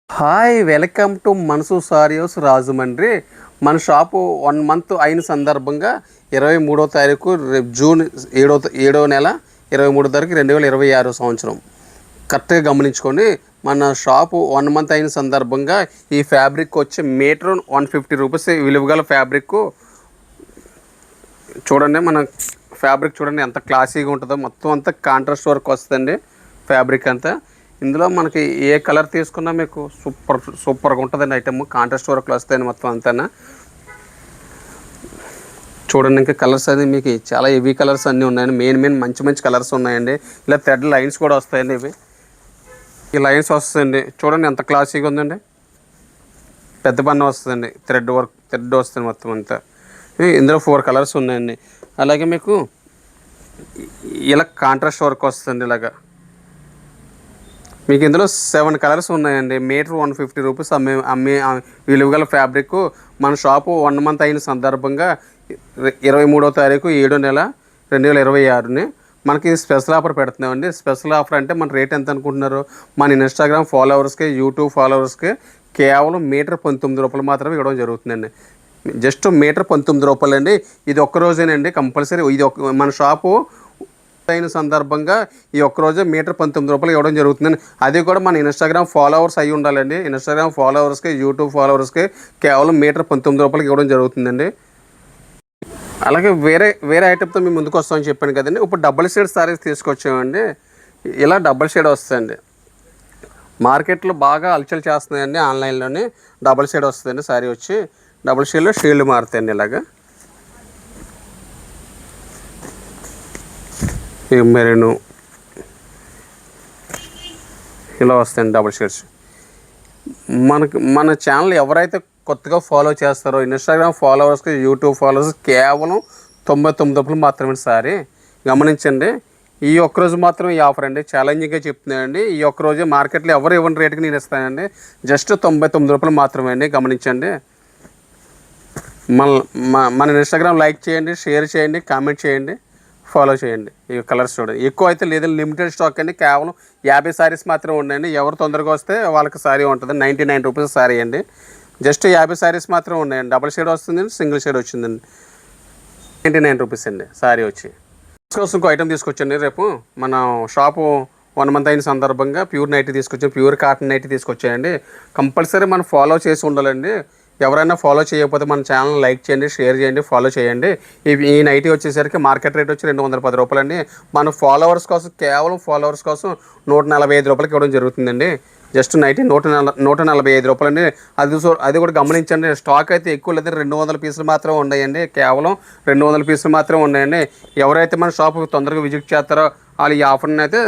Hi welcome to మనసు సారీస్ రాజమండ్రి. మన shop 1 month అయిన సందర్భంగా 23వ తారీఖు జూన్ 7వ నెల 23వ తారీఖు 2026 సంవత్సరం కరెక్ట్గా గమనించుకోండి. మన షాపు 1 మంత్ అయిన సందర్భంగా ఈ ఫ్యాబ్రిక్ వచ్చి మీటర్ 150 రూపీస్ విలువగల ఫ్యాబ్రిక్. చూడండి, మన ఫ్యాబ్రిక్ చూడండి ఎంత క్లాసీగా ఉంటుందో. మొత్తం అంతా కాంట్రాస్ట్ వర్క్ వస్తుందండి ఫ్యాబ్రిక్ అంతా. ఇందులో మనకి ఏ కలర్ తీసుకున్నా మీకు సూపర్గా ఉంటుందండి. ఐటమ్ కాంట్రాస్ట్ వర్క్లు వస్తాయండి మొత్తం అంతా. చూడండి, ఇంకా కలర్స్ అది మీకు చాలా హెవీ కలర్స్ అన్నీ ఉన్నాయండి. మెయిన్ మంచి కలర్స్ ఉన్నాయండి. ఇలా థ్రెడ్ లైన్స్ కూడా వస్తాయండి. ఈ లైన్స్ వస్తాయండి. చూడండి ఎంత క్లాసీగా ఉందండి. పెద్ద పన్ను వస్తుందండి. థ్రెడ్ వస్తుంది మొత్తం అంతా. ఇందులో 4 కలర్స్ ఉన్నాయండి. అలాగే మీకు ఇలా కాంట్రాస్ట్ వర్క్ వస్తుంది. ఇలాగా మీకు ఇందులో 7 కలర్స్ ఉన్నాయండి. మీటర్ 150 రూపీస్ అమ్మే విలువగల ఫ్యాబ్రిక్. మన షాపు 1 మంత్ అయిన సందర్భంగా 23వ తారీఖు 7వ నెల 2026ని మనకి స్పెషల్ ఆఫర్ పెడుతున్నామండి. స్పెషల్ ఆఫర్ అంటే మన రేట్ ఎంత అనుకుంటున్నారు? మన ఇన్స్టాగ్రామ్ ఫాలోవర్స్కి, యూట్యూబ్ ఫాలోవర్స్కి కేవలం మీటర్ 19 రూపాయలు మాత్రమే ఇవ్వడం జరుగుతుందండి. జస్ట్ మీటర్ 19 రూపాయలు అండి. ఇది ఒక్కరోజేనండి కంపల్సరీ. ఇది మన షాపు అయిన సందర్భంగా ఈ ఒక్కరోజే మీటర్ 19 రూపాయలు ఇవ్వడం జరుగుతుందండి. అది కూడా మన ఇన్స్టాగ్రామ్ ఫాలోవర్స్ అయి ఉండాలండి. ఇన్స్టాగ్రామ్ ఫాలోవర్స్కి, యూట్యూబ్ ఫాలోవర్స్కి కేవలం మీటర్ 19 రూపాయలకి ఇవ్వడం జరుగుతుందండి. అలాగే వేరే ఐటమ్తో మేము ముందుకు వస్తామని చెప్పాను కదండి. ఇప్పుడు డబుల్ షేడ్ సారీస్ తీసుకొచ్చామండి. ఇలా డబుల్ షేడ్ వస్తాయండి. మార్కెట్లో బాగా అలచల్ చేస్తున్నాయండి. ఆన్లైన్లోనే డబుల్ షేడ్ వస్తుందండి. సారీ వచ్చి డబుల్ షేడ్లో షేడ్లు మారుతాయండి. ఇలాగా మెరూను ఇలా వస్తాయండి డబుల్ షేడ్స్. మన ఛానల్ ఎవరైతే కొత్తగా ఫాలో చేస్తారో ఇన్స్టాగ్రామ్ ఫాలోవర్స్కి, యూట్యూబ్ ఫాలోవర్స్కి కేవలం 99 రూపాయలు మాత్రమే. సారీ గమనించండి. ఈ ఒక్కరోజు మాత్రం ఈ ఆఫర్ అండి. ఛాలెంజింగ్గా చెప్తున్నానండి. ఈ ఒక్కరోజు మార్కెట్లో ఎవరు ఇవ్వని రేటుకి నేను ఇస్తానండి. జస్ట్ 99 రూపాయలు మాత్రమే అండి. గమనించండి. మన ఇన్స్టాగ్రామ్ లైక్ చేయండి, షేర్ చేయండి, కామెంట్ చేయండి, ఫాలో చేయండి. ఈ కలర్స్ చూడండి. ఎక్కువ అయితే లేదండి, లిమిటెడ్ స్టాక్ అండి. కేవలం 50 సారీస్ మాత్రమే ఉన్నాయండి. ఎవరు తొందరగా వస్తే వాళ్ళకి సారీ ఉంటుంది. 99 రూపీస్ సారీ అండి. జస్ట్ 50 సారీస్ మాత్రం ఉన్నాయండి. డబుల్ షేడ్ వస్తుందండి, సింగిల్ షేడ్ వచ్చిందండి. 99 రూపీస్ అండి సారీ వచ్చి. కోసం ఇంకో ఐటమ్ తీసుకొచ్చండి. రేపు మన షాపు 1 మంత్ అయిన సందర్భంగా ప్యూర్ నైటీ తీసుకొచ్చాం. ప్యూర్ కాటన్ నైటీ తీసుకొచ్చాయండి. కంపల్సరీ మనం ఫాలో చేసి ఉండాలండి. ఎవరైనా ఫాలో చేయకపోతే మన ఛానల్ లైక్ చేయండి, షేర్ చేయండి, ఫాలో చేయండి. ఈ నైటీ వచ్చేసరికి మార్కెట్ రేట్ వచ్చి 210 రూపాయలు అండి. మన ఫాలోవర్స్ కోసం, కేవలం ఫాలోవర్స్ కోసం 145 రూపాయలకి ఇవ్వడం జరుగుతుందండి. జస్ట్ నైటీ 145 రూపాయలు అండి. అది కూడా గమనించండి. స్టాక్ అయితే ఎక్కువ లేదు. 200 పీసులు మాత్రమే ఉన్నాయండి. కేవలం 200 పీసులు మాత్రమే ఉన్నాయండి. ఎవరైతే మన షాప్ తొందరగా విజిట్ చేస్తారో వాళ్ళు ఈ ఆఫర్ని అయితే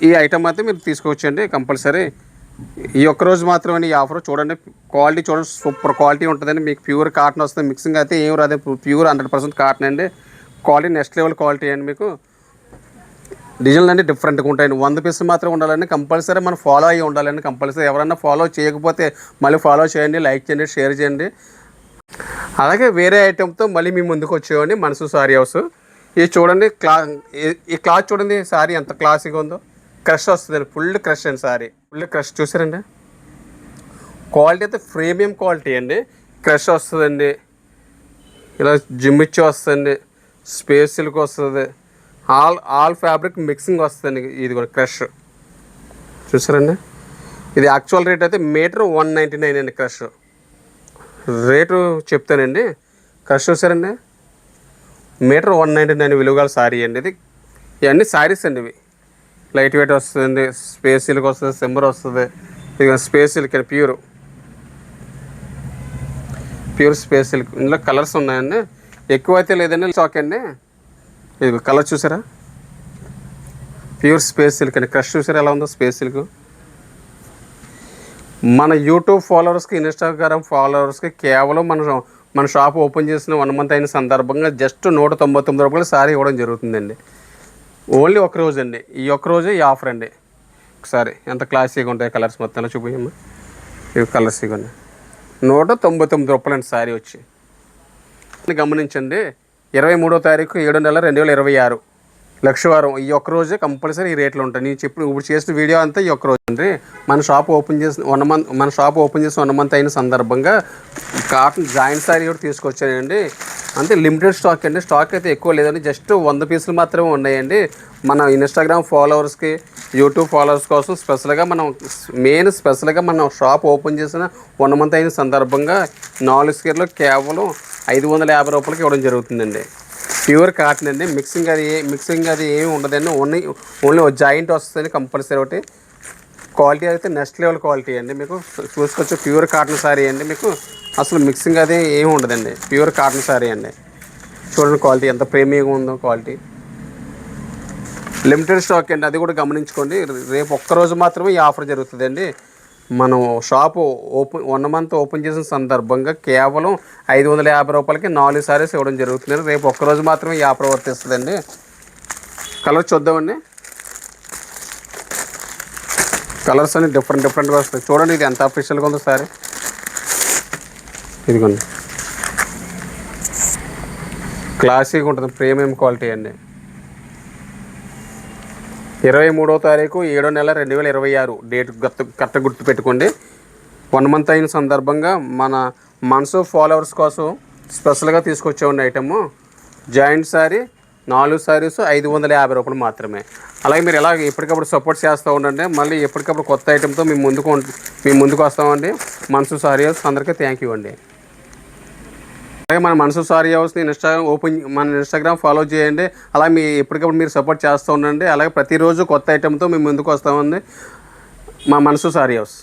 ఈ ఐటమ్ అయితే మీరు తీసుకోవచ్చండి కంపల్సరీ. ఈ ఒక్కరోజు మాత్రమే ఈ ఆఫర్. చూడండి, క్వాలిటీ చూడండి, సూపర్ క్వాలిటీ ఉంటుందండి. మీకు ప్యూర్ కాటన్ వస్తుంది. మిక్సింగ్ అయితే ఏం రాదు. ప్యూర్ 100% కాటన్ అండి. క్వాలిటీ నెక్స్ట్ లెవెల్ క్వాలిటీ అండి. మీకు డిజైన్లు అంటే డిఫరెంట్గా ఉంటాయండి. 100 పీసులు మాత్రం ఉండాలండి. కంపల్సరీ మనం ఫాలో అయ్యి ఉండాలండి. కంపల్సరీ ఎవరైనా ఫాలో చేయకపోతే మళ్ళీ ఫాలో చేయండి, లైక్ చేయండి, షేర్ చేయండి. అలాగే వేరే ఐటెంతో మళ్ళీ మీ ముందుకు వచ్చేవాడిని. మనసు సారీ హౌస్. ఇది చూడండి, ఈ క్లాత్ చూడండి. సారీ ఎంత క్లాసీగా ఉందో. క్రష్ వస్తుందండి. ఫుల్ క్రష్ అండి. సారీ ఫుల్ క్రష్ చూసారండి. క్వాలిటీ అయితే ప్రీమియం క్వాలిటీ అండి. క్రష్ వస్తుందండి. ఇలా జిమ్మిచ్చి వస్తుంది. స్పేస్ సిల్క్ వస్తుంది. ఆల్ ఫ్యాబ్రిక్ మిక్సింగ్ వస్తుంది. ఇది కూడా క్రష్ చూసారండి. ఇది యాక్చువల్ రేట్ అయితే మీటర్ 199 అండి. క్రష్ రేటు చెప్తానండి. క్రష్ చూసారండి. మీటర్ 199 విలువగల సారీ అండి. ఇది ఇవన్నీ సారీస్ అండి. ఇవి లైట్ వెయిట్ వస్తుంది. స్పేస్ సిల్క్ వస్తుంది. సింబర్ వస్తుంది. ఇది స్పేస్ సిల్క్ అండి. Pure space silk. ఇందులో కలర్స్ ఉన్నాయండి. ఎక్కువ అయితే లేదండి స్టాక్ అండి. ఇది కలర్ చూసారా. ప్యూర్ స్పేస్ సిల్క్ అండి. క్రష్ చూసారా ఎలా ఉందో స్పేస్ సిల్క్. మన యూట్యూబ్ ఫాలోవర్స్కి, ఇన్స్టాగ్రామ్ ఫాలోవర్స్కి కేవలం మన షాప్ ఓపెన్ చేసిన 1 మంత్ అయిన సందర్భంగా జస్ట్ 199 రూపాయలు సారీ ఇవ్వడం జరుగుతుందండి. ఓన్లీ ఒక్కరోజు అండి. ఈ ఒక్కరోజే ఈ ఆఫర్ అండి. ఒకసారి ఎంత క్లాసీగా ఉంటాయి కలర్స్ మొత్తంలో చూపించమ్మా. ఇవి కలర్స్ ఇవ్వండి. 199 రూపాయలు అండి సారీ వచ్చి. గమనించండి. 23వ తారీఖు 7వ నెల 2026 లక్షవారం ఈ ఒక్క రోజే కంపల్సరీ ఈ రేట్లు ఉంటాయి. నేను ఇప్పుడు చేసిన వీడియో అంతా ఈ ఒక్క రోజు అండి. మన షాప్ ఓపెన్ చేసి 1 మంత్ అయిన సందర్భంగా కాటన్ జాయింట్ శారీ కూడా తీసుకొచ్చానండి. అంటే లిమిటెడ్ స్టాక్ అండి. స్టాక్ అయితే ఎక్కువ లేదండి, జస్ట్ 100 పీసులు మాత్రమే ఉన్నాయండి. మన ఇన్స్టాగ్రామ్ ఫాలోవర్స్కి, యూట్యూబ్ ఫాలోవర్స్ కోసం స్పెషల్గా మనం షాప్ ఓపెన్ చేసిన 1 మంత్ అయిన సందర్భంగా 4 స్క్వేర్లో కేవలం 550 రూపాయలకి ఇవ్వడం జరుగుతుందండి. ప్యూర్ కాటన్ అండి. మిక్సింగ్ అది ఏమి ఉండదండి. ఓన్లీ జాయింట్ వస్తుంది కంపల్సరీ ఒకటి. క్వాలిటీ అయితే నెక్స్ట్ లెవెల్ క్వాలిటీ అండి. మీకు చూసుకోవచ్చు, ప్యూర్ కాటన్ శారీ అండి. మీకు అసలు మిక్సింగ్ అది ఏమి ఉండదండి. ప్యూర్ కాటన్ శారీ అండి. చూడండి క్వాలిటీ ఎంత ప్రీమియంగా ఉందో క్వాలిటీ. లిమిటెడ్ స్టాక్ అండి, అది కూడా గమనించుకోండి. రేపు ఒక్కరోజు మాత్రమే ఈ ఆఫర్ జరుగుతుందండి. మనం షాపు 1 మంత్ ఓపెన్ చేసిన సందర్భంగా కేవలం 550 రూపాయలకి 4 సారీస్ ఇవ్వడం జరుగుతుంది. రేపు ఒక్కరోజు మాత్రమే ఈ ఆఫర్ వర్తిస్తుందండి. కలర్ చూద్దామండి. కలర్స్ అన్ని డిఫరెంట్గా వస్తాయి. చూడండి ఇది ఎంత అఫీషియల్గా ఉందో సారీ. ఇదిగోండి, క్లాసీగా ఉంటుంది, ప్రీమియం క్వాలిటీ అండి. 23వ తారీఖు 7వ నెల 2026 డేట్ కరెక్ట్ గుర్తు పెట్టుకోండి. 1 మంత్ అయిన సందర్భంగా మన మనసు ఫాలోవర్స్ కోసం స్పెషల్గా తీసుకొచ్చేవండి ఐటము. జాయింట్ శారీ 4 సారీస్ 550 రూపాయలు మాత్రమే. అలాగే మీరు ఎలా ఎప్పటికప్పుడు సపోర్ట్ చేస్తూ ఉండండి. మళ్ళీ ఎప్పటికప్పుడు కొత్త ఐటెంతో మేము ముందుకు వస్తామండి. మనసు సారీ హౌస్ అందరికీ థ్యాంక్ యూ అండి. అలాగే మన మనసు సారీ హౌస్ని ఇన్స్టాగ్రామ్ ఫాలో చేయండి. అలా ఎప్పటికప్పుడు మీరు సపోర్ట్ చేస్తూ ఉండండి. అలాగే ప్రతిరోజు కొత్త ఐటెంతో మేము ముందుకు వస్తామండి. మా మనసు సారీ హౌస్.